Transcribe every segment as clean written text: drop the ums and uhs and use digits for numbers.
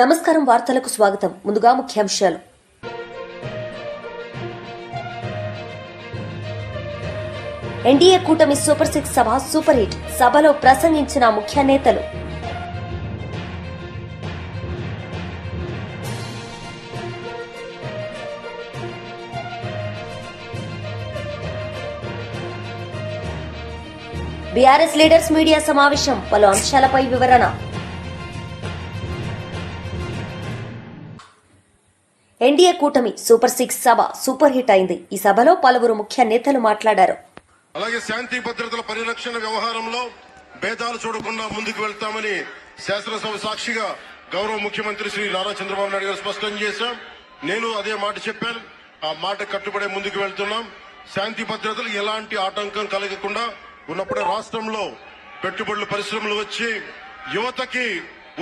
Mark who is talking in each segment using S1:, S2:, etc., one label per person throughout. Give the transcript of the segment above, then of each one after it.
S1: నమస్కారం, వార్తలకు స్వాగతం. ముందుగా ముఖ్యాంశాలు. ఎన్డీఏ కూటమి సూపర్ 6 సభ సూపర్ హిట్. సభలో ప్రసంగించిన ముఖ్య నేతలు. బీఆర్ఎస్ లీడర్స్ మీడియా సమావేశం, పలు అంశాలపై వివరణ. ఎన్డీఏ కూటమి సూపర్ 6 సభ సూపర్ హిట్ అయింది. ఈ సభలో పలువురు ముఖ్య నేతలు మాట్లాడారు.
S2: అలాగే శాంతి భద్రతల పరిరక్షణ వ్యవహారంలో భేదాలు చూడకుండా ముందుకు వెళ్తామని శాసనసభ సాక్షిగా గౌరవ ముఖ్యమంత్రి శ్రీ నారా చంద్రబాబు నాయుడు గారు స్పష్టం చేశాం. నేను అదే మాట చెప్పాను. ఆ మాట కట్టుబడే ముందుకు వెళ్తున్నాం. శాంతి భద్రతలు ఎలాంటి ఆటంకం కలగకుండా ఉన్నప్పుడే రాష్ట్రంలో పెట్టుబడులు, పరిశ్రమలు వచ్చి యువతకి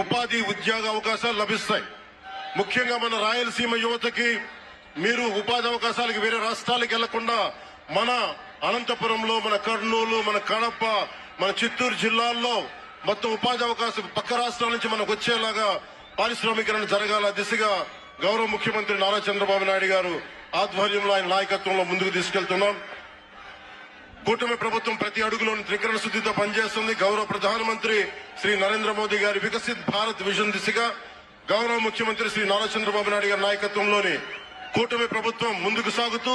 S2: ఉపాధి, ఉద్యోగ అవకాశాలు లభిస్తాయి. ముఖ్యంగా మన రాయలసీమ యువతకి మీరు ఉపాధి అవకాశాలకు వేరే రాష్ట్రాలకు వెళ్లకుండా మన అనంతపురంలో, మన కర్నూలు, మన కడప, మన చిత్తూరు జిల్లాల్లో మొత్తం ఉపాధి అవకాశం పక్క రాష్ట్రాల నుంచి మనకు వచ్చేలాగా పారిశ్రామికరణ జరగాల దిశగా గౌరవ ముఖ్యమంత్రి నారా చంద్రబాబు నాయుడు గారు ఆధ్వర్యంలో, ఆయన నాయకత్వంలో ముందుకు తీసుకెళ్తున్నాం. కూటమి ప్రభుత్వం ప్రతి అడుగులోని త్రికరణ శుద్ధితో పనిచేస్తుంది. గౌరవ ప్రధానమంత్రి శ్రీ నరేంద్ర మోదీ గారి వికసిత్ భారత్ విజన్ దిశగా గౌరవ ముఖ్యమంత్రి శ్రీ నారా చంద్రబాబు నాయుడు గారి నాయకత్వంలోని కూటమి ప్రభుత్వం ముందుకు సాగుతూ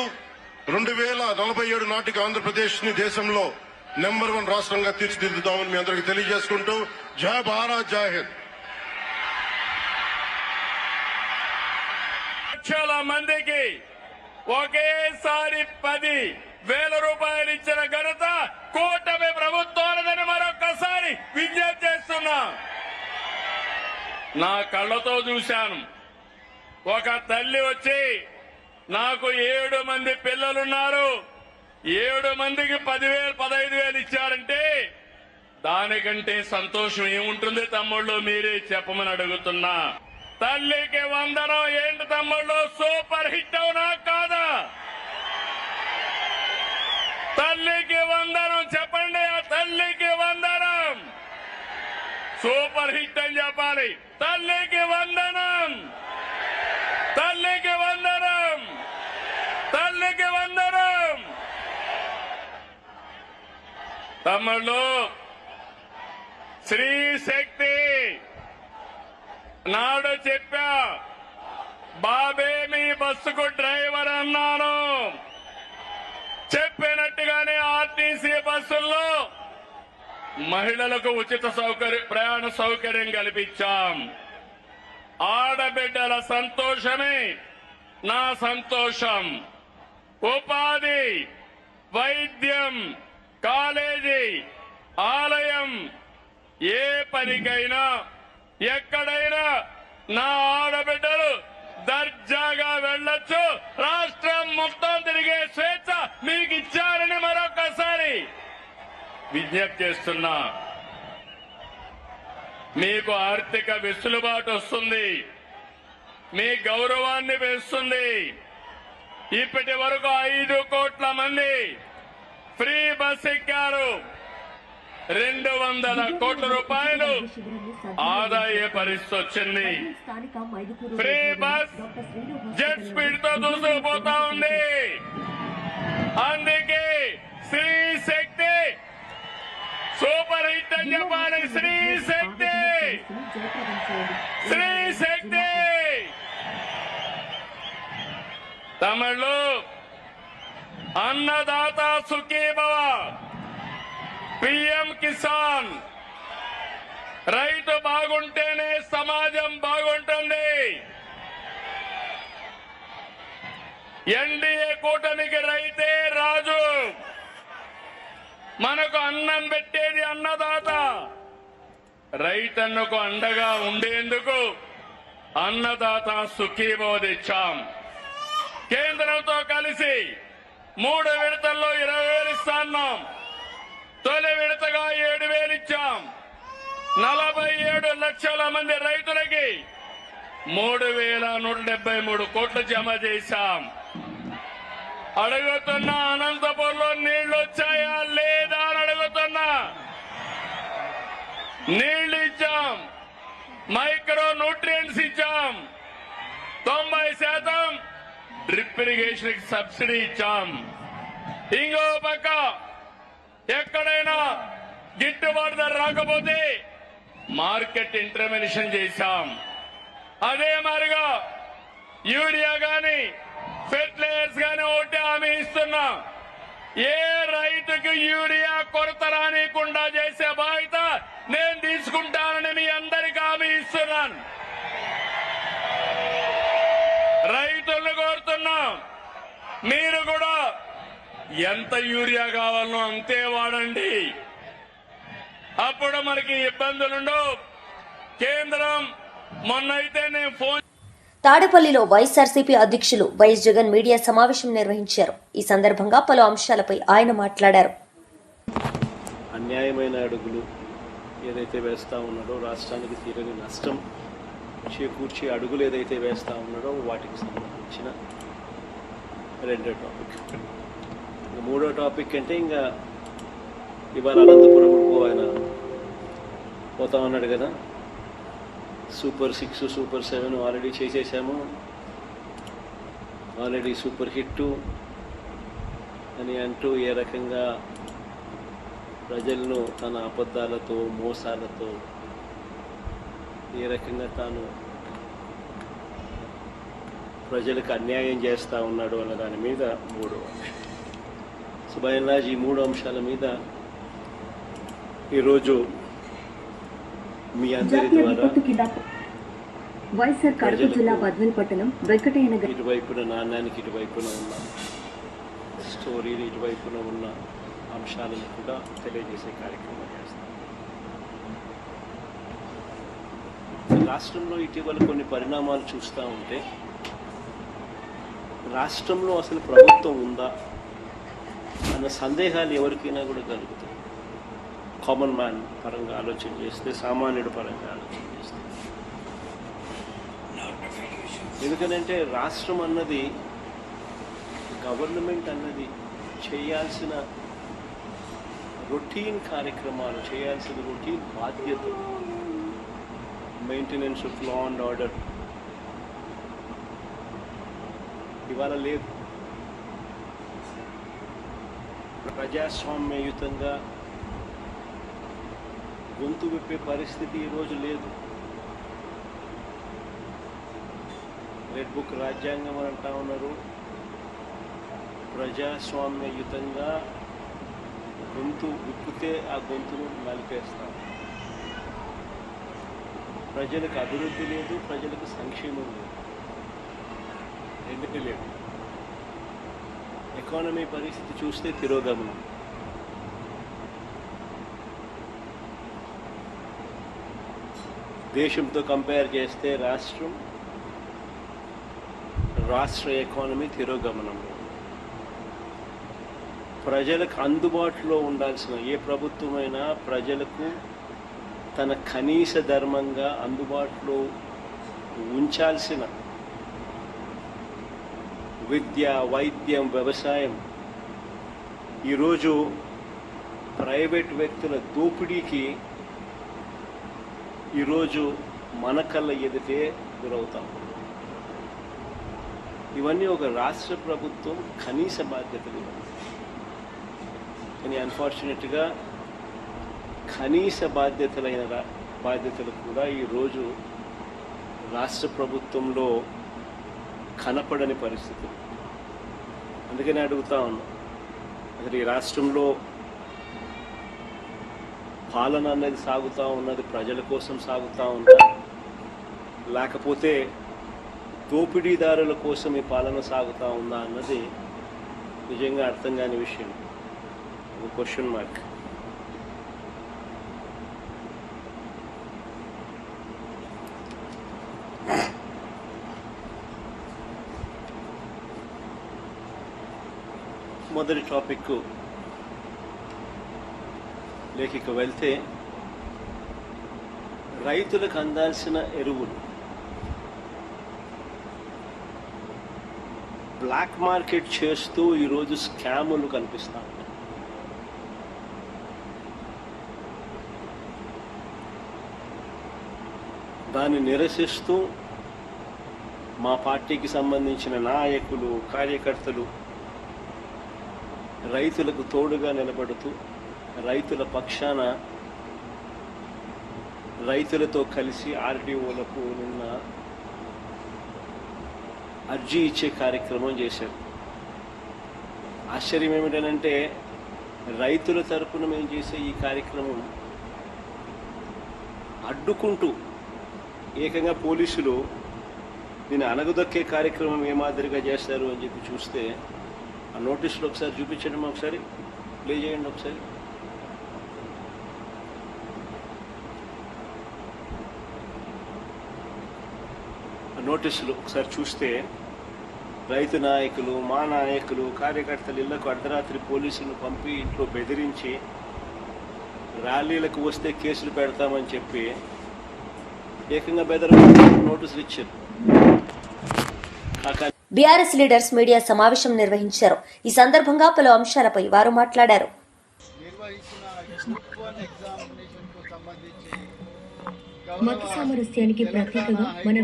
S2: 2047 నాటికి ఆంధ్రప్రదేశ్ ని దేశంలో నెంబర్ 1 రాష్ట్రంగా తీర్చిదిద్దుతామని మీ అందరికీ తెలియజేసుకుంటూ జై భారత్, జై హింద్.
S3: లక్షల మందికి ఒకేసారి 10,000 రూపాయలు ఇచ్చిన ఘనత కూటమి ప్రభుత్వాలదని మరొకసారి విజ్ఞప్తి చేస్తున్నా. నా కళ్ళతో చూశాను. ఒక తల్లి వచ్చి నాకు 7 మంది పిల్లలున్నారు, 7 మందికి 10,000, 15,000 ఇచ్చారంటే దానికంటే సంతోషం ఏముంటుంది తమ్ముళ్ళు? మీరే చెప్పమని అడుగుతున్నా. తల్లికి వందనం ఏంటి తమ్ముళ్ళు? సూపర్ హిట్ అవునా కాదా? తల్లికి వందనం చెప్పండి. ఆ తల్లికి వందనం సూపర్ హిట్ అని చెప్పాలి. తల్లికి వందనం, తల్లికి వందనం, తల్లికి వందనం. తమ్ముళ్ళు, స్త్రీ శక్తి నాడు చెప్పా, బాబే మీ బస్సుకు డ్రైవర్ అన్నాను. చెప్పినట్టుగానే ఆర్టీసీ బస్సుల్లో మహిళలకు ఉచిత ప్రయాణ సౌకర్యం కల్పించాం. ఆడబిడ్డల సంతోషమే నా సంతోషం. ఉపాధి, వైద్యం, కాలేజీ, ఆలయం, ఏ పనికైనా ఎక్కడైనా నా ఆడబిడ్డలు దర్జాగా వెళ్లొచ్చు. రాష్ట్రం మొత్తం తిరిగే స్వేచ్ఛ మీకు ఇచ్చారని మరొకసారి విజ్ఞప్తి చేస్తున్నా. మీకు ఆర్థిక వెసులుబాటు వస్తుంది, మీ గౌరవాన్ని పెంచుతుంది. ఇప్పటి వరకు 5 కోట్ల మంది ఫ్రీ బస్ ఎక్కారు. 200 కోట్ల రూపాయలు ఆదాయ పరిస్థితి వచ్చింది. ఫ్రీ బస్ జెట్ స్పీడ్ తో దూసుకుపోతా ఉంది. అందుకే స్త్రీ శక్తి సూపర్ హిట్ అని చెప్పాలి. స్త్రీ శక్తి, స్త్రీ శక్తి. తమిళు అన్నదాత సుఖీభవ, పిఎం కిసాన్. రైతు బాగుంటేనే సమాజం బాగుంటుంది. ఎన్డీఏ కూటమికి రైతే రాజు. మనకు అన్నం పెట్టేది అన్నదాత. రైతన్నకు అండగా ఉండేందుకు అన్నదాత సుఖీభవ తెచ్చాం. కేంద్రంతో కలిసి 3 విడతల్లో 20,000 ఇస్తాన్నాం. తొలి విడతగా 7,000 ఇచ్చాం. 47 లక్షల మంది రైతులకి 3,173 కోట్లు జమ చేశాం. అడుగుతున్నా, అనంతపురంలో నీళ్లు వచ్చాయా లేదా అని అడుగుతున్నా. నీళ్లు ఇచ్చాం, మైక్రో న్యూట్రియంట్స్ ఇచ్చాం. 50% డ్రిప్ ఇరిగేషన్ సబ్సిడీ ఇచ్చాం. ఇంకో పక్క ఎక్కడైనా గిట్టుబాటు ధర రాకపోతే మార్కెట్ ఇంటర్వెన్షన్ చేశాం. అదే మాదిరిగా యూరియా గాని ఫెర్టిలైజర్స్ గాని ఒకటి హామీ ఇస్తున్నా. ఏ రైతుకు యూరియా కొరత రానికుండా చేసే బాధ్యత నేను తీసుకుంటానని మీ అందరికీ హామీ ఇస్తున్నాను. రైతులను కోరుతున్నా, మీరు కూడా ఎంత యూరియా కావాలనో అంతే వాడండి. అప్పుడు మనకి ఇబ్బందులుండవు. కేంద్రం మొన్నైతే నేను ఫోన్
S1: తాడేపల్లిలో వైఎస్ఆర్సీపీ అధ్యక్షులు వైఎస్ జగన్ మీడియా సమావేశం నిర్వహించారు. ఈ సందర్భంగా పలు అంశాలపై ఆయన మాట్లాడారు.
S4: అన్యాయమైన అడుగులు ఏదైతే వేస్తా ఉన్నాడో, రాష్ట్రానికి తీరని నష్టం చేకూర్చే అడుగులు ఏదైతే వేస్తా ఉన్నాడో వాటికి సంబంధించిన రెండో టాపిక్. మూడో టాపిక్ అంటే ఇంకా ఇవాళ అనంతపురం ఆయన పోతా ఉన్నాడు కదా, సూపర్ 6 సూపర్ 7 ఆల్రెడీ చేసేసాము, ఆల్రెడీ సూపర్ హిట్ అని అంటూ ఏ రకంగా ప్రజలను తన అబద్ధాలతో మోసాలతో ఏ రకంగా తాను ప్రజలకు అన్యాయం చేస్తూ ఉన్నాడు అన్న దాని మీద మూడో అంశం. సో బై అండ్ లార్జ్ ఈ మూడు అంశాల మీద ఈరోజు మీ అందరి ద్వారా ఇటువైపున నాణ్యానికి ఇటువైపున ఉన్న స్టోరీలు ఇటువైపున ఉన్న అంశాలను కూడా తెలియజేసే కార్యక్రమం చేస్తాం. రాష్ట్రంలో ఇటీవల కొన్ని పరిణామాలు చూస్తూ ఉంటే రాష్ట్రంలో అసలు ప్రభుత్వం ఉందా అన్న సందేహాలు ఎవరికైనా కూడా కలుగుతాయి. కామన్ మ్యాన్ పరంగా ఆలోచన చేస్తే, సామాన్యుడి పరంగా ఆలోచన చేస్తే. ఎందుకనంటే రాష్ట్రం అన్నది, గవర్నమెంట్ అన్నది చేయాల్సిన రొటీన్ కార్యక్రమాలు, చేయాల్సిన రొటీన్ బాధ్యతలు, maintenance of law and order ఇవాళ లేదు. ప్రజాస్వామ్యయుతంగా గొంతు విప్పే పరిస్థితి ఈరోజు లేదు. రెడ్ బుక్ రాజ్యాంగం అని అంటా ఉన్నారు. ప్రజాస్వామ్యయుతంగా గొంతు విప్పితే ఆ గొంతును నలిపేస్తాం. ప్రజలకు అభివృద్ధి లేదు, ప్రజలకు సంక్షేమం లేదు, ఎందుకు లేదు. ఎకానమీ పరిస్థితి చూస్తే తిరోగమనం. దేశంతో కంపేర్ చేస్తే రాష్ట్ర ఎకానమీ తిరోగమనంలో. ప్రజలకు అందుబాటులో ఉండాల్సిన ఏ ప్రభుత్వమైనా ప్రజలకు తన కనీస ధర్మంగా అందుబాటులో ఉంచాల్సిన విద్య, వైద్యం, వ్యవసాయం ఈరోజు ప్రైవేట్ వ్యక్తుల దోపిడీకి ఈరోజు మన కళ్ళ ఎదుటే గురవుతాం. ఇవన్నీ ఒక రాష్ట్ర ప్రభుత్వం కనీస బాధ్యతలు. కానీ అన్ఫార్చునేట్గా కనీస బాధ్యతలు కూడా ఈరోజు రాష్ట్ర ప్రభుత్వంలో కనపడని పరిస్థితి. అందుకని అడుగుతా ఉన్నాం, అసలు ఈ రాష్ట్రంలో పాలన అనేది సాగుతూ ఉన్నది ప్రజల కోసం సాగుతూ ఉందా, లేకపోతే దోపిడీదారుల కోసం ఈ పాలన సాగుతూ ఉందా అన్నది నిజంగా అర్థం కాని విషయం. ఒక క్వశ్చన్ మార్క్. మొదటి టాపిక్ లేఖకు వెళ్తే, రైతులకు అందాల్సిన ఎరువులు బ్లాక్ మార్కెట్ చేస్తూ ఈరోజు స్కాములు కనిపిస్తా ఉన్నాయి. దాన్ని నిరసిస్తూ మా పార్టీకి సంబంధించిన నాయకులు, కార్యకర్తలు రైతులకు తోడుగా నిలబడుతూ రైతుల పక్షాన రైతులతో కలిసి ఆర్డీఓలకు నిన్న అర్జీ ఇచ్చే కార్యక్రమం చేశారు. ఆశ్చర్యం ఏమిటంటే రైతుల తరపున మేము చేసే ఈ కార్యక్రమం అడ్డుకుంటూ ఏకంగా పోలీసులు దీన్ని అణగదొక్కే కార్యక్రమం ఏ మాదిరిగా చేస్తారు అని చెప్పి చూస్తే ఆ నోటీసులు ఒకసారి చూపించండి, ఒకసారి ప్లే చేయండి ఒకసారి. ఆ నోటీసులు ఒకసారి చూస్తే రైతు నాయకులు, మా నాయకులు, కార్యకర్తలు ఇళ్లకు అర్ధరాత్రి పోలీసులను పంపి ఇంట్లో బెదిరించి ర్యాలీలకు వస్తే కేసులు పెడతామని చెప్పి ఏకంగా నోటీసులు ఇచ్చారు.
S1: బీఆర్ఎస్ లీడర్స్ మీడియా సమావేశం నిర్వహించారు. ఈ సందర్భంగా పలు అంశాలపై వారు మాట్లాడారు.
S5: మత సామరస్యానికి ప్రతీకగా మన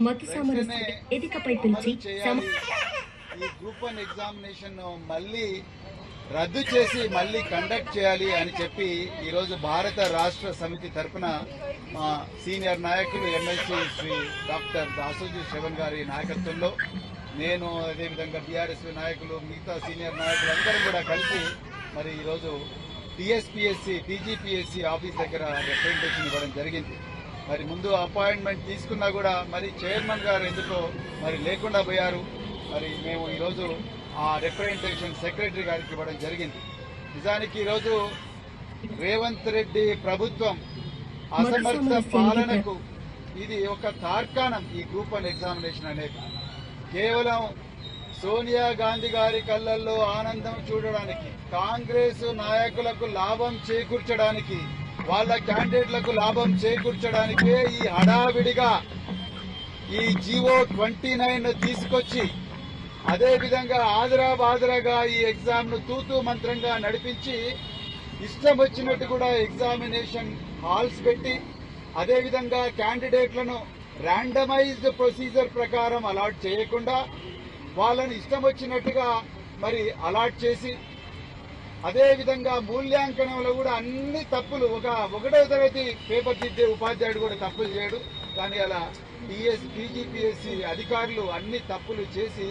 S5: మత సామరస్యాన్ని వేదికపై పిలిచి
S6: ఈ గ్రూప్ 1 ఎగ్జామినేషన్ మళ్ళీ రద్దు చేసి మళ్ళీ కండక్ట్ చేయాలి అని చెప్పి ఈరోజు భారత రాష్ట్ర సమితి తరఫున మా సీనియర్ నాయకులు ఎమ్మెల్సీ శ్రీ డాక్టర్ దాసోజీ శ్రవణ్ గారి నాయకత్వంలో నేను, అదేవిధంగా బీఆర్ఎస్ నాయకులు, మిగతా సీనియర్ నాయకులు అందరం కూడా కలిసి మరి ఈరోజు టీఎస్పీఎస్సీ, టీజీపీఎస్సీ ఆఫీస్ దగ్గర రిప్రజెంటేషన్ ఇవ్వడం జరిగింది. మరి ముందు అపాయింట్మెంట్ తీసుకున్నా కూడా మరి చైర్మన్ గారు ఎందుకో మరి లేకుండా పోయారు. మరి మేము ఈరోజు ఆ రిప్రజెంటేషన్ సెక్రటరీ గారికి ఇవ్వడం జరిగింది. నిజానికి ఈరోజు రేవంత్ రెడ్డి ప్రభుత్వం అసమర్థ పాలనకు ఇది ఒక తార్కాణం. ఈ గ్రూప్ 1 ఎగ్జామినేషన్ అనేది కేవలం సోనియా గాంధీ గారి కళ్ళల్లో ఆనందం చూడడానికి, కాంగ్రెస్ నాయకులకు లాభం చేకూర్చడానికి, వాళ్ళ క్యాండిడేట్లకు లాభం చేకూర్చడానికే ఈ హడావిడిగా ఈ జీవో 29 తీసుకొచ్చి అదేవిధంగా ఆదరాబాదరాగా ఈ ఎగ్జామ్ ను తూతూ మంత్రంగా నడిపించి ఇష్టం వచ్చినట్టు కూడా ఎగ్జామినేషన్ హాల్స్ పెట్టి అదేవిధంగా క్యాండిడేట్లను ర్యాండమైజ్డ్ ప్రొసీజర్ ప్రకారం అలాట్ చేయకుండా వాళ్ళని ఇష్టం వచ్చినట్టుగా మరి అలాట్ చేసి అదేవిధంగా మూల్యాంకనంలో కూడా అన్ని తప్పులు, ఒకటో తరగతి పేపర్ దిద్దే ఉపాధ్యాయుడు కూడా తప్పులు చేయడు. కానీ అలా టీజీపీఎస్సీ అధికారులు అన్ని తప్పులు చేసి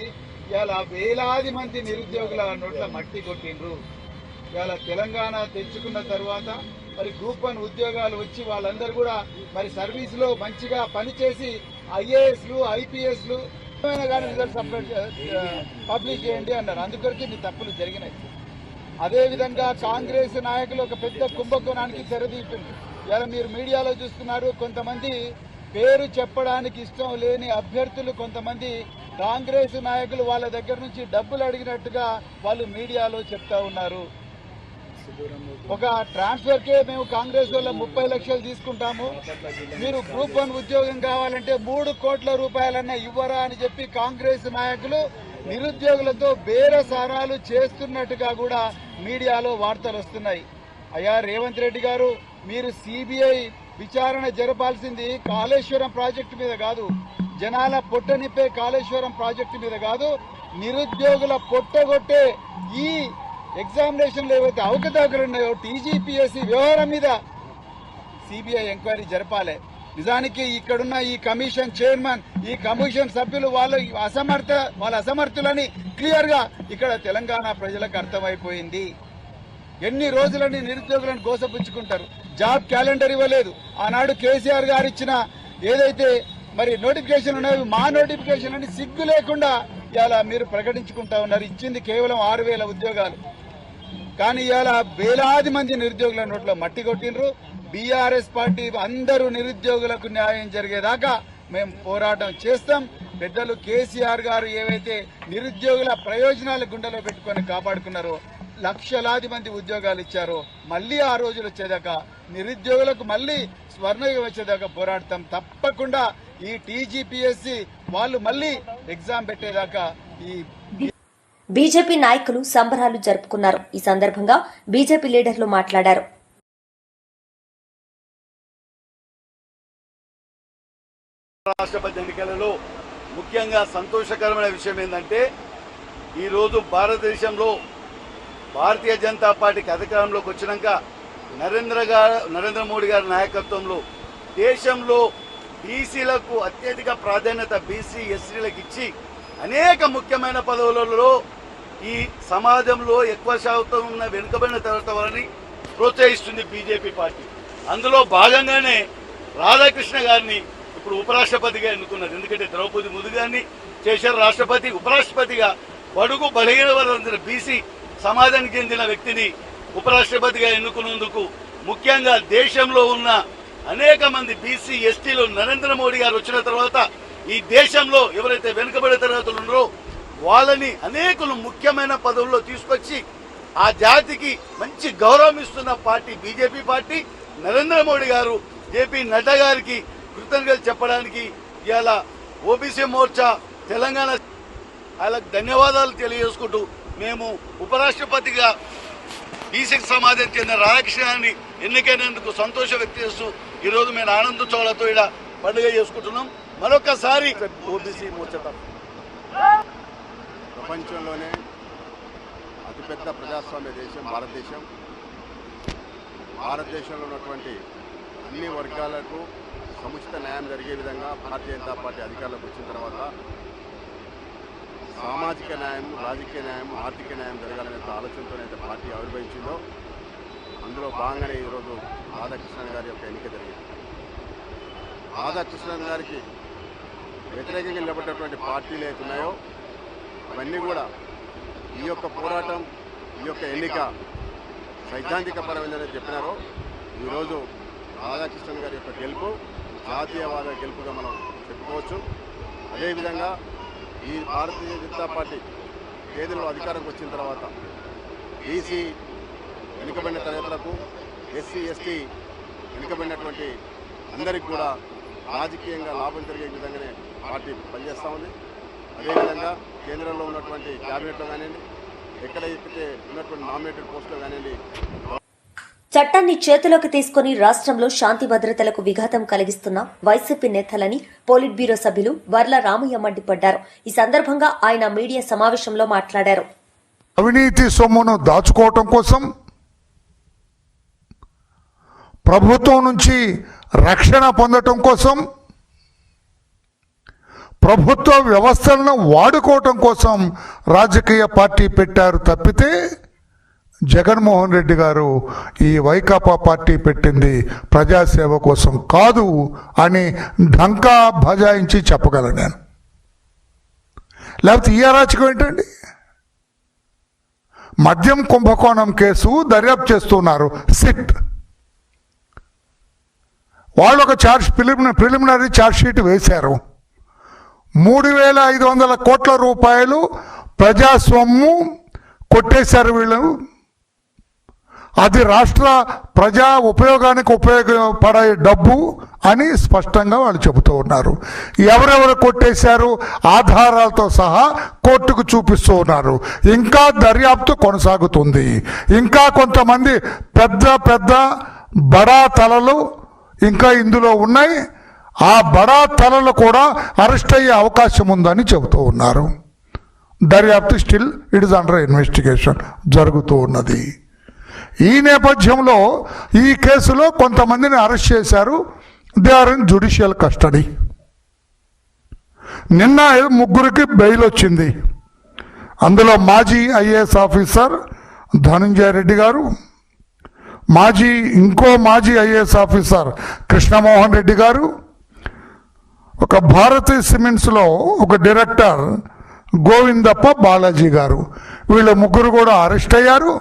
S6: ఇలా వేలాది మంది నిరుద్యోగుల నోట్ల మట్టి కొట్టిండ్రు. ఇలా తెలంగాణ తెచ్చుకున్న తర్వాత మరి గ్రూప్ 1 ఉద్యోగాలు వచ్చి వాళ్ళందరూ కూడా మరి సర్వీసులో మంచిగా పనిచేసి ఐఏఎస్లు, ఐపీఎస్లు కానీ రిజల్ట్ పబ్లిష్ చేయండి అన్నారు. అందుకొరికి మీ తప్పులు జరిగినాయి. అదేవిధంగా కాంగ్రెస్ నాయకులు ఒక పెద్ద కుంభకోణానికి తెరదీస్తుంది. ఇలా మీరు మీడియాలో చూస్తున్నారు, కొంతమంది పేరు చెప్పడానికి ఇష్టం లేని అభ్యర్థులు, కొంతమంది కాంగ్రెస్ నాయకులు వాళ్ళ దగ్గర నుంచి డబ్బులు అడిగినట్టుగా వాళ్ళు మీడియాలో చెప్తా ఉన్నారు. ఒక ట్రాన్స్ఫర్ కే మేము కాంగ్రెస్ వల్ల 30 లక్షలు తీసుకుంటాము, మీరు గ్రూప్ 1 ఉద్యోగం కావాలంటే 3 కోట్ల రూపాయలన్నా ఇవ్వరా అని చెప్పి కాంగ్రెస్ నాయకులు నిరుద్యోగులతో బేరసారాలు చేస్తున్నట్టుగా కూడా మీడియాలో వార్తలు వస్తున్నాయి. అయ్యా రేవంత్ రెడ్డి గారు, మీరు సిబిఐ విచారణ జరపాల్సింది కాళేశ్వరం ప్రాజెక్టు మీద కాదు, జనాల పొట్ట నింపే కాళేశ్వరం ప్రాజెక్టు మీద కాదు, నిరుద్యోగుల పొట్టగొట్టే ఈ ఎగ్జామినేషన్లు ఏవైతే అవకతవకలు ఉన్నాయో టీజీపీఎస్సీ వ్యవహారం మీద సిబిఐ ఎంక్వైరీ జరపాలి. నిజానికి ఇక్కడున్న ఈ కమిషన్ చైర్మన్, ఈ కమిషన్ సభ్యులు వాళ్ళ అసమర్థులని క్లియర్ గా ఇక్కడ తెలంగాణ ప్రజలకు అర్థమైపోయింది. ఎన్ని రోజులని నిరుద్యోగులను గోసపుచ్చుకుంటారు. జాబ్ క్యాలెండర్ ఇవ్వలేదు. ఆనాడు కేసీఆర్ గారు ఇచ్చిన ఏదైతే మరి నోటిఫికేషన్ ఉన్నాయో మా నోటిఫికేషన్ అని సిగ్గు లేకుండా ఇలా మీరు ప్రకటించుకుంటా ఉన్నారు. ఇచ్చింది కేవలం 6,000 ఉద్యోగాలు. కానీ ఇలా వేలాది మంది నిరుద్యోగుల నోట్లో మట్టి కొట్టిండ్రు. బీఆర్ఎస్ పార్టీ అందరూ నిరుద్యోగులకు న్యాయం జరిగేదాకా మేము పోరాటం చేస్తాం. పెద్దలు కేసీఆర్ గారు ఏవైతే నిరుద్యోగుల ప్రయోజనాల గుండెలో పెట్టుకొని కాపాడుకున్నారో, లక్షలాది మంది ఉద్యోగాలు ఇచ్చారో, మళ్లీ ఆ రోజులు వచ్చేదాకా నిరుద్యోగులకు మళ్లీ స్వర్ణయుగం వచ్చేదాకా పోరాడతాం. తప్పకుండా ఈ టీజీపీఎస్సీ వాళ్ళు మళ్లీ ఎగ్జామ్ పెట్టేదాకా ఈ
S1: బీజేపీ నాయకులు సంబరాలు జరుపుకున్నారు. ఈ సందర్భంగా బీజేపీ లీడర్లు మాట్లాడారు.
S6: రాష్ట్రపతి ఎన్నికలలో ముఖ్యంగా సంతోషకరమైన విషయం ఏంటంటే ఈరోజు భారతదేశంలో భారతీయ జనతా పార్టీకి అధికారంలోకి వచ్చినాక నరేంద్ర మోడీ గారి నాయకత్వంలో దేశంలో బీసీలకు అత్యధిక ప్రాధాన్యత బీసీ ఎస్సీలకు ఇచ్చి అనేక ముఖ్యమైన పదవులలో ఈ సమాజంలో ఎక్కువ శాతం ఉన్న వెనుకబడిన తరగతి వారిని ప్రోత్సహిస్తుంది బీజేపీ పార్టీ. అందులో భాగంగానే రాధాకృష్ణ గారిని ఇప్పుడు ఉపరాష్ట్రపతిగా ఎన్నుకున్నారు. ఎందుకంటే ద్రౌపది ముర్ము గారిని చేశారు రాష్ట్రపతి. ఉపరాష్ట్రపతిగా బడుగు బలహీన వర్గాల బీసీ సమాజానికి చెందిన వ్యక్తిని ఉపరాష్ట్రపతిగా ఎన్నుకున్నందుకు ముఖ్యంగా దేశంలో ఉన్న అనేక మంది బీసీ ఎస్టీలు నరేంద్ర మోడీ గారు వచ్చిన తర్వాత ఈ దేశంలో ఎవరైతే వెనుకబడే తరగతులు ఉన్నారో వాళ్ళని అనేకులు ముఖ్యమైన పదవుల్లో తీసుకొచ్చి ఆ జాతికి మంచి గౌరవం ఇస్తున్న party BJP party. Narendra Modi గారు జేపీ నడ్డా గారికి కృతజ్ఞతలు చెప్పడానికి ఇవాళ ఓబీసీ మోర్చా తెలంగాణ వాళ్ళకి ధన్యవాదాలు తెలియజేసుకుంటూ మేము ఉపరాష్ట్రపతిగా బీసీ సమాజం చెందిన రాధాకృష్ణ గారిని ఎన్నికైనందుకు సంతోషం వ్యక్తం చేస్తూ ఈరోజు మేము ఆనంద చోళతో ఇక్కడ పండుగ చేసుకుంటున్నాం. మరొకసారి ఓబీసీ మోర్చా
S2: ప్రపంచంలోనే అతిపెద్ద ప్రజాస్వామ్య దేశం భారతదేశం. భారతదేశంలో ఉన్నటువంటి అన్ని వర్గాలకు సముచిత న్యాయం జరిగే విధంగా భారతీయ జనతా పార్టీ అధికారంలోకి వచ్చిన తర్వాత సామాజిక న్యాయం, రాజకీయ న్యాయం, ఆర్థిక న్యాయం జరగాలనే ఆలోచనతోనైతే పార్టీ ఆవిర్భవించిందో అందులో భాగంగానే ఈరోజు రాధాకృష్ణన్ గారి యొక్క ఎన్నిక జరిగింది. రాధాకృష్ణన్ గారికి వ్యతిరేకంగా నిలబడ్డటువంటి పార్టీలు ఏవైతే ఉన్నాయో అవన్నీ కూడా ఈ యొక్క పోరాటం, ఈ యొక్క ఎన్నిక సైద్ధాంతిక పరమైనదని చెప్పినారో ఈరోజు రాధాకృష్ణన్ గారి యొక్క గెలుపు జాతీయవాద గెలుపుగా మనం చెప్పుకోవచ్చు. అదేవిధంగా ఈ భారతీయ జనతా పార్టీ కేంద్రంలో అధికారంకి వచ్చిన తర్వాత బీసీ వెనుకబడిన తరగతులకు, ఎస్సీ ఎస్టీ వెనుకబడినటువంటి అందరికీ కూడా రాజకీయంగా లాభం జరిగే విధంగానే పార్టీ పనిచేస్తూ ఉంది. అదేవిధంగా కేంద్రంలో ఉన్నటువంటి క్యాబినెట్లో కానివ్వండి, ఎక్కడైతే ఉన్నటువంటి నామినేటెడ్ పోస్టులో కానివ్వండి,
S1: చట్టాన్ని చేతిలోకి తీసుకుని రాష్ట్రంలో శాంతి భద్రతలకు విఘాతం కలిగిస్తున్న వైసీపీ నేతలని పోలిట్ బ్యూరో సభ్యులు వర్ల రామయ్య మండిపడ్డారు. ఈ సందర్భంగా ఆయన మీడియా సమావేశంలో మాట్లాడారు.
S7: అవినీతి సొమ్మును దాచుకోవటం కోసం, ప్రభుత్వం నుంచి రక్షణ పొందటం కోసం, ప్రభుత్వ వ్యవస్థలను వాడుకోవటం కోసం రాజకీయ పార్టీ పెట్టారు తప్పితే జగన్మోహన్ రెడ్డి గారు ఈ వైకాపా పార్టీ పెట్టింది ప్రజాసేవ కోసం కాదు అని ఢంకా బజాయించి చెప్పగలను నేను. లేకపోతే ఈ అరాచకం ఏంటండి? మద్యం కుంభకోణం కేసు దర్యాప్తు చేస్తున్నారు సిట్. వాళ్ళు ఒక ప్రిలిమినరీ ఛార్జ్ షీట్ వేశారు. 3,500 కోట్ల రూపాయలు ప్రజాస్వామ్యం కొట్టేశారు వీళ్ళు. అది రాష్ట్ర ప్రజా ఉపయోగానికి ఉపయోగపడే డబ్బు అని స్పష్టంగా వాళ్ళు చెబుతూ ఉన్నారు. ఎవరెవరు కొట్టేశారు ఆధారాలతో సహా కోర్టుకు చూపిస్తూ ఉన్నారు. ఇంకా దర్యాప్తు కొనసాగుతుంది. ఇంకా కొంతమంది పెద్ద పెద్ద బడా తలలు ఇంకా ఇందులో ఉన్నాయి. ఆ బడా తలలు కూడా అరెస్ట్ అయ్యే అవకాశం ఉందని చెబుతూ ఉన్నారు. దర్యాప్తు still it is under investigation జరుగుతూ ఉన్నది. ఈ నేపథ్యంలో ఈ కేసులో కొంతమందిని అరెస్ట్ చేశారు. They are in judicial custody. నిన్న 3 బెయిల్ వచ్చింది. అందులో మాజీ ఐఏఎస్ ఆఫీసర్ ధనుంజయ రెడ్డి గారు, ఇంకో మాజీ ఐఏఎస్ ఆఫీసర్ కృష్ణమోహన్ రెడ్డి గారు, ఒక భారతీ సిమెంట్స్లో ఒక డైరెక్టర్ గోవిందప్ప బాలాజీ గారు, వీళ్ళు 3 కూడా అరెస్ట్ అయ్యారు.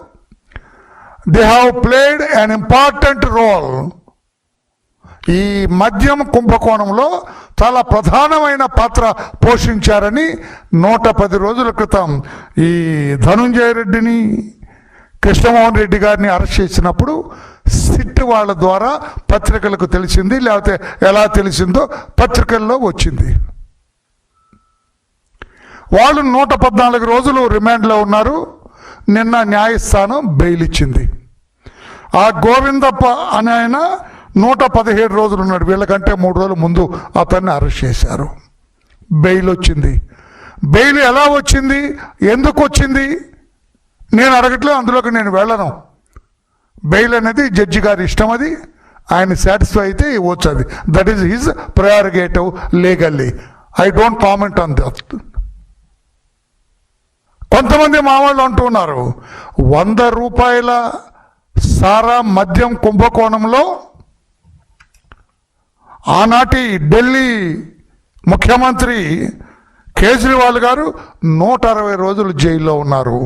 S7: They have played an important role. ఈ మద్యం కుంభకోణంలో చాలా ప్రధానమైన పాత్ర పోషించారని 110 రోజుల క్రితం ఈ ధనుంజయ రెడ్డిని, కృష్ణమోహన్ రెడ్డి గారిని అరెస్ట్ చేసినప్పుడు సిట్ వాళ్ళ ద్వారా పత్రికలకు తెలిసింది. లేకపోతే ఎలా తెలిసిందో పత్రికల్లో వచ్చింది. వాళ్ళు 114 రోజులు రిమాండ్లో ఉన్నారు. నిన్న న్యాయస్థానం బెయిల్ ఇచ్చింది. ఆ గోవిందప్ప అనే ఆయన 117 రోజులు ఉన్నాడు. వీళ్ళకంటే 3 రోజుల ముందు అతన్ని అరెస్ట్ చేశారు. బెయిల్ వచ్చింది. బెయిల్ ఎలా వచ్చింది, ఎందుకు వచ్చింది నేను అడగట్లేదు, అందులోకి నేను వెళ్ళను. బెయిల్ అనేది జడ్జి గారి ఇష్టం, అది ఆయన సాటిస్ఫై అయితే ఇవ్వచ్చు. అది that is his prerogative legally. I don't comment on that. కొంతమంది మా వాళ్ళు అంటున్నారు 100 రూపాయల సారా మద్యం కుంభకోణంలో ఆనాటి ఢిల్లీ ముఖ్యమంత్రి కేజ్రీవాల్ గారు 160 రోజులు జైల్లో ఉన్నారు.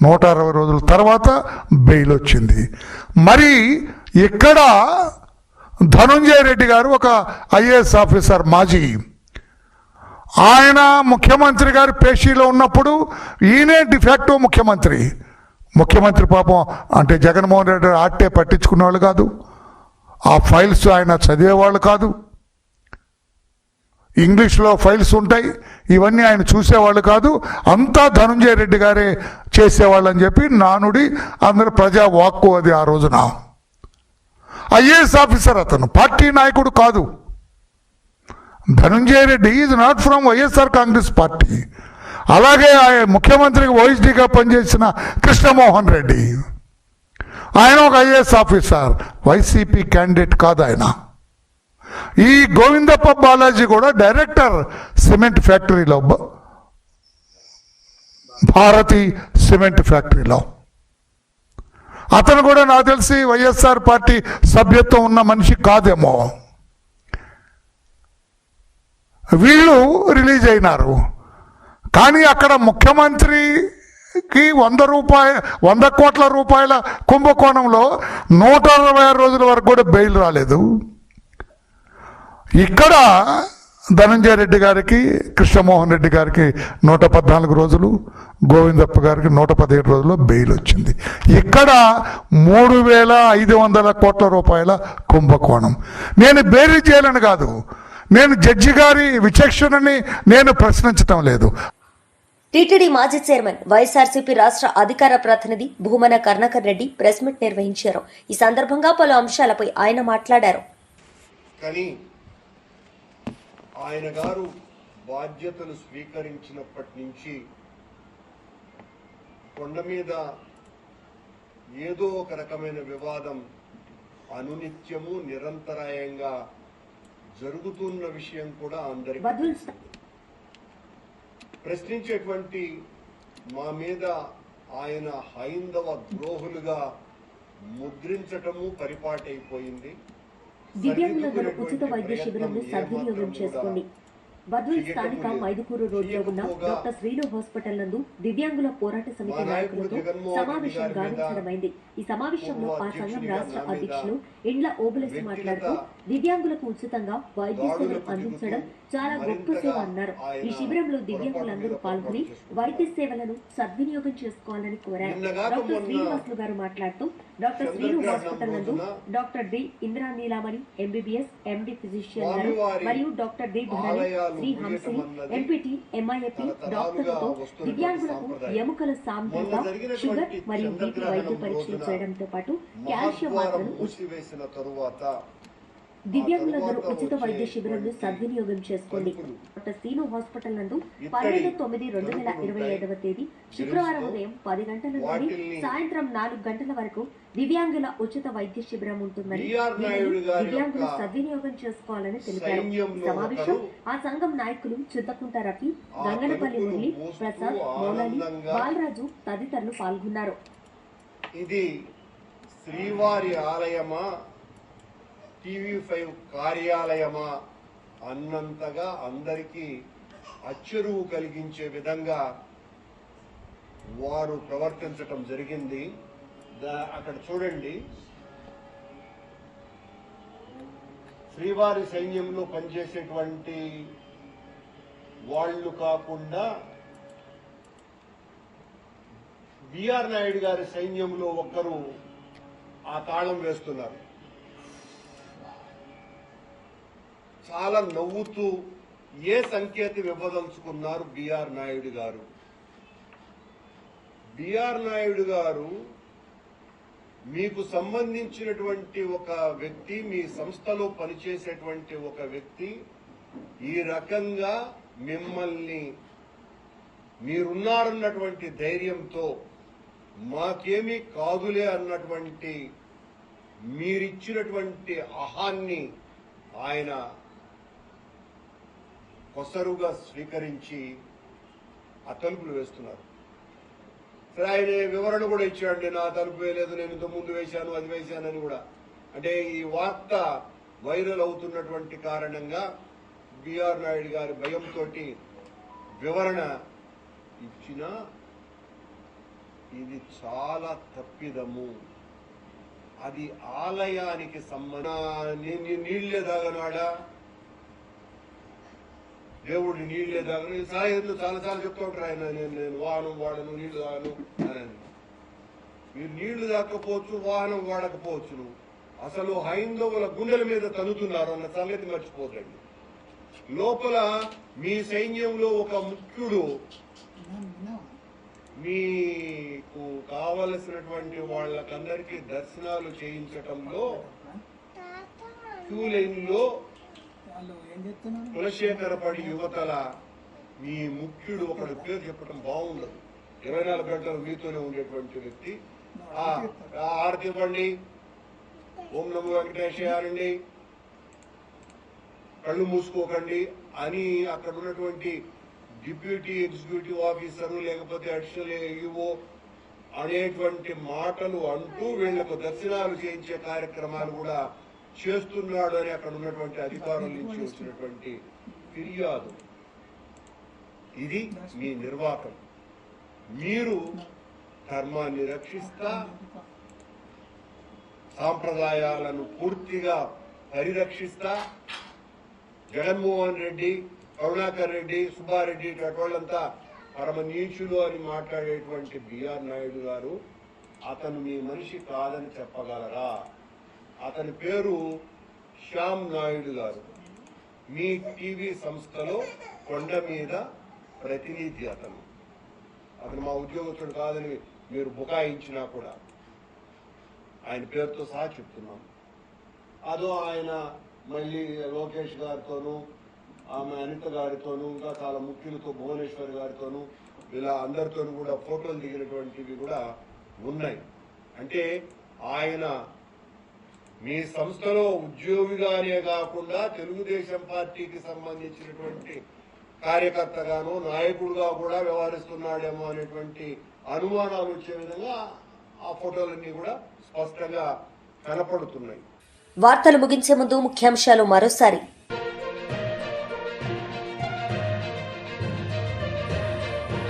S7: 160 రోజుల తర్వాత బెయిల్ వచ్చింది. మరి ఇక్కడ ధనుంజయ రెడ్డి గారు ఒక ఐఏఎస్ ఆఫీసర్, మాజీ, ఆయన ముఖ్యమంత్రి గారి పేషీలో ఉన్నప్పుడు ఈయనే డిఫాక్టో ముఖ్యమంత్రి పాపం అంటే జగన్మోహన్ రెడ్డి ఆట్టే పట్టించుకునేవాళ్ళు కాదు, ఆ ఫైల్స్ ఆయన చదివేవాళ్ళు కాదు, ఇంగ్లీష్లో ఫైల్స్ ఉంటాయి, ఇవన్నీ ఆయన చూసేవాళ్ళు కాదు, అంతా ధనుంజయ రెడ్డి గారే చేసేవాళ్ళు అని చెప్పి నానుడి, అందరు ప్రజా వాక్కు అది. ఆ రోజున ఐఏఎస్ ఆఫీసర్, అతను పార్టీ నాయకుడు కాదు. Dhanunjaya Reddy is not from YSR Congress party. అలాగే ముఖ్యమంత్రికి ఓఎస్డీగా పనిచేసిన కృష్ణమోహన్ రెడ్డి, ఆయన ఒక ఐఏఎస్ ఆఫీసర్, వైసీపీ క్యాండిడేట్ కాదు ఆయన. ఈ గోవిందప్ప బాలాజీ కూడా డైరెక్టర్ సిమెంట్ ఫ్యాక్టరీలో, భారతి సిమెంట్ ఫ్యాక్టరీలో. అతను కూడా నాకు తెలిసి వైఎస్ఆర్ పార్టీ సభ్యత్వం ఉన్న మనిషి కాదేమో. వీళ్ళు రిలీజ్ అయినారు. కానీ అక్కడ ముఖ్యమంత్రికి 100 కోట్ల రూపాయల కుంభకోణంలో 166 రోజుల వరకు కూడా బెయిల్ రాలేదు. ఇక్కడ ధనంజయ రెడ్డి గారికి, కృష్ణమోహన్ రెడ్డి గారికి 114 రోజులు, గోవిందప్ప గారికి 117 రోజుల్లో బెయిల్ వచ్చింది. ఇక్కడ 3,500 కోట్ల రూపాయల కుంభకోణం. నేను బెయిల్ చేయాలని కాదు, నేను జడ్జి గారి విచక్షణని నేను ప్రశ్నించటం లేదు.
S1: టీటీడీ మాజీ చైర్మన్, వైఎస్ఆర్సీపీ రాష్ట్ర అధికార ప్రతినిధి భూమన కరుణాకర్ రెడ్డి ప్రెస్ మీట్ నిర్వహించారు. ఈ సందర్భంగా పలు అంశాలపై ఆయన మాట్లాడారు.
S8: కానీ ఆయన గారు బాధ్యతలు స్వీకరించినప్పటి నుంచి కొండ మీద ఏదో ఒక రకమైన వివాదం అనునిత్యము నిరంతరాయంగా జరుగుతున్న విషయం కూడా అందరికీ ప్రశ్నించేటువంటి మా మీద ఆయన హైందవ ద్రోహులుగా ముద్రించటము పరిపాటైపోయింది.
S5: దివ్యాంగులందరూ ఉచిత వైద్య శిబిరంను సద్వినియోగం చేసుకోండి. బద్వేల్ స్థానిక మైదుకూరు రోడ్లో ఉన్న డాక్టర్ శ్రీను హాస్పిటల్ నందు దివ్యాంగుల పోరాట సమితి నాయకులతో సమావేశం గావించడమైంది. ఈ సమావేశంలో ఆ సంఘం రాష్ట్ర అధ్యక్షులు ఇండ్ల ఓబులసి మాట్లాడుతూ దివ్యాంగులకు ఉచితంగా వైద్య సేవలు అందించడం చాలా గొప్ప సేవ అన్నారు. ఈ శిబిరంలో దివ్యాంగులందరూ పాల్గొని వైద్య సేవలను సద్వినియోగం చేసుకోవాలని కోరారు. డాక్టర్ శ్రీనివాసులు గారు మాట్లాడుతూ డాక్టర్ శ్రీను హాస్పిటల్ నందు doctor D Indira Neelamani MBBS MD physician గారు మరియు doctor D Bharani, Sri Hamsini, MPT, MIAP డాక్టర్లతో దివ్యాంగులకు ఎముకల సాంద్రత, షుగర్ మరియు బీపీ వైద్య పరీక్షలు చేయడంతో పాటు కాల్షియం మాత్రలు దివ్యాంగులందరూ ఉచిత వైద్య శిబిరంను సద్వినియోగం చేసుకోండి. డాక్టర్ శ్రీను హాస్పిటల్ నందు 12/9/2025 తేదీ శుక్రవారం ఉదయం 10 గంటల నుండి సాయంత్రం 4 గంటల వరకు దివ్యాంగుల ఉచిత వైద్య శిబిరం ఉంటుందని, దివ్యాంగులు సద్వినియోగం చేసుకోవాలని తెలిపారు. సమావేశం ఆ సంఘం నాయకులు చింతకుంట రఫీ, గంగనపల్లి మురళి, ప్రసాద్, మౌలాలి, బాలరాజు తదితరులు పాల్గొన్నారు.
S8: ఇది శ్రీవారి ఆలయమా, TV5 కార్యాలయమా అన్నంతగా అందరికీ అచ్చెరువు కలిగించే విధంగా వారు ప్రవర్తించటం జరిగింది. అక్కడ చూడండి, శ్రీవారి సైన్యంలో పనిచేసేటువంటి వాళ్ళు కాకుండా బిఆర్ నాయుడు గారి సైన్యంలో ఒక్కరు ఆ తాళం వేస్తున్నారు. చాలా నవ్వుతూ ఏ సంకేతం ఇవ్వదలుచుకున్నారు బిఆర్ నాయుడు గారు? బిఆర్ నాయుడు గారు మీకు సంబంధించినటువంటి ఒక వ్యక్తి, మీ సంస్థలో పనిచేసేటువంటి ఒక వ్యక్తి ఈ రకంగా మిమ్మల్ని మీరున్నారన్నటువంటి ధైర్యంతో మాకేమీ కాదులే అన్నటువంటి మీరిచ్చినటువంటి ఆహాన్ని ఆయన కొసరుగా స్వీకరించి ఆ తలుపులు వేస్తున్నారు. సరే, ఆయన వివరణ కూడా ఇచ్చాడు, నేను ఆ తలుపు వేయలేదు, నేను ఇంత ముందు వేశాను, అది వేశానని కూడా. అంటే ఈ వార్త వైరల్ అవుతున్నటువంటి కారణంగా బిఆర్ నాయుడు గారి భయంతో వివరణ ఇచ్చిన ఇది చాలా తప్పిదము. అది ఆలయానికి నీళ్లే తాగనాడా, దేవుడిని నీళ్లే తాగను. సాయంత్రం చాలాసార్లు చెప్తూ ఉంటారు ఆయన, నేను వాహనం వాడను, నీళ్లు తాగను అని. మీరు నీళ్లు తాకపోవచ్చు, వాహనం వాడకపోవచ్చును, అసలు హైందవుల గుండెల మీద తన్నుతున్నారు అన్న సంగతి మర్చిపోతండి. లోపల మీ సైన్యంలో ఒక ముఖ్యుడు మీకు కావలసినటువంటి వాళ్ళకందరికీ దర్శనాలు చేయించటంలో క్యూ లైన్ లో కులశేఖరపడి యువతల మీ ముఖ్యుడు ఒకడు పేరు చెప్పడం బాగుండదు. 24 గంటలు మీతోనే ఉండేటువంటి వ్యక్తి. ఆరతి ఇవ్వండి, ఓం నమో వెంకటేశ్వరండి, కళ్ళు మూసుకోకండి అని అక్కడ ఉన్నటువంటి డిప్యూటీ ఎగ్జిక్యూటివ్ ఆఫీసరు లేకపోతే అడిషనల్ ఈఓ అనేటువంటి మాటలు అంటూ వీళ్లకు దర్శనాలు చేయించే కార్యక్రమాలు కూడా చేస్తున్నాడు అని అక్కడ ఉన్నటువంటి అధికారుల నుంచి వచ్చినటువంటి ఫిర్యాదు. ఇది మీ నిర్వాకం. మీరు ధర్మాన్ని రక్షిస్తా, సాంప్రదాయాలను పూర్తిగా పరిరక్షిస్తా, జగన్మోహన్ రెడ్డి, కరుణాకర్ రెడ్డి, సుబ్బారెడ్డి వాళ్ళంతా పరమ నీచులు అని మాట్లాడేటువంటి బిఆర్ నాయుడు గారు అతను మీ మనిషి కాదని చెప్పగలరా? అతని పేరు శ్యామ్ నాయుడు గారు. మీ టీవీ సంస్థలో కొండ మీద ప్రతినిధి. అతను మా ఉద్యోగస్తుడు కాదని మీరు బుకాయించినా కూడా ఆయన పేరుతో సహా చెప్తున్నాం. అదో ఆయన మళ్ళీ లోకేష్ గారితోనూ, ఆమె అనిత గారితోనూ, ఇంకా చాలా ముఖ్యులతో, భువనేశ్వర్ గారితోనూ, ఇలా అందరితోనూ కూడా ఫోటోలు దిగినటువంటివి కూడా ఉన్నాయి. అంటే ఆయన మీ సంస్థలో ఉద్యోగిగానే కాకుండా తెలుగుదేశం పార్టీకి సంబంధించినటువంటి కార్యకర్తగాను, నాయకుడుగా కూడా వ్యవహరిస్తున్నాడేమో అనేటువంటి అనుమానాలు వచ్చే విధంగా ఆ ఫోటోలన్నీ కూడా స్పష్టంగా కనపడుతున్నాయి.
S1: వార్తలు ముగించే ముందు ముఖ్యాంశాలు మరోసారి.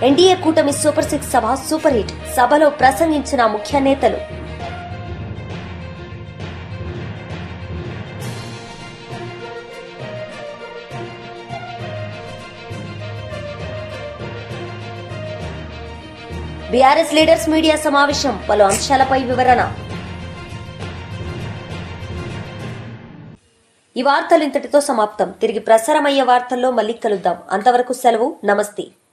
S1: ఎన్డీఏ కూటమి సూపర్ 6 సభ సూపర్ హిట్. సభలో ప్రసంగించిన ముఖ్య నేతలు. బీఆర్ఎస్ లీడర్స్ మీడియా సమావేశం, పలు అంశాలపై వివరణ. ఈ వార్తలు ఇంతటితో సమాప్తం. తిరిగి ప్రసారమయ్యే వార్తల్లో మళ్ళీ కలుద్దాం. అంతవరకు సెలవు. నమస్తే.